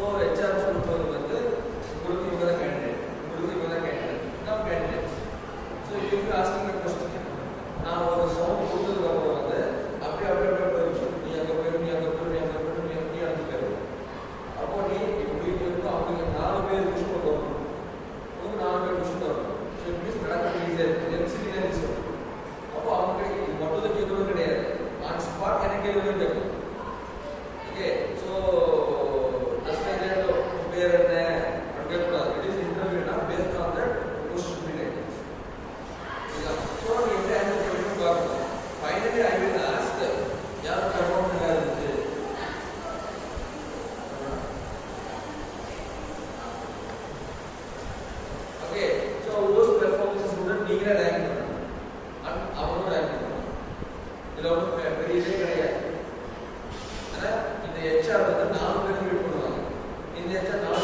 So HR சொல்றது வந்து உங்களுக்கு இவங்க தான் கேண்டிடேட், உங்களுக்கு இவங்க தான் கேண்டிடேட், நான் கேண்டிடேட். ஸோ இவங்க ஆஸ்கிங் த கொஸ்டின், நான் ஒரு சவுண்ட் கொடுத்ததுக்கு அப்புறம் வந்து அப்படியே போயிடுச்சு. நீ அங்கே போயிடும், நீ அங்கே போயிடும், நீ அங்கே போயிடும், நீ அங்கே போயிடும். அப்போ நீ இப்படி இருக்கும், அவங்க 4 பேர் விஷயம் வரணும், உங்களுக்கு 4 பேர் விஷயம் வரணும். ஸோ இட் மீன்ஸ் நடக்க ஈஸியாக எம்சிடி தான் விஷயம். அப்போ அவங்க இது மட்டும் தான் கேட்கணும் கிடையாது, ஆன் ஸ்பாட் எனக்கு கேள்வி கேட்கணும். Okay, so just like that பேர் என்ன கேட்கக்கூடாது. இட் இஸ் இன்டர்வியூனா based on that question related. So நீ எப்படி ஆன்சர் பண்ணணும் பார்க்கணும். ஃபைனலி ஐ வில் ஆஸ்க் யார் பெர்ஃபார்ம் நல்லா இருந்துச்சு. ஓகே, ஸோ ஓஸ் பெர்ஃபார்மன்ஸ் ஸ்டூடெண்ட் நீங்களே ரேங்க் பண்ணணும், அவங்களும் ரேங்க் பண்ணணும். இதில் ஒன்றும் பெரிய இதே கிடையாது. ஆனால் இந்த ஹெச்ஆர் வந்து 4 பேர் மீட் பண்ணுவாங்க. இந்த ஹெச்ஆர் 4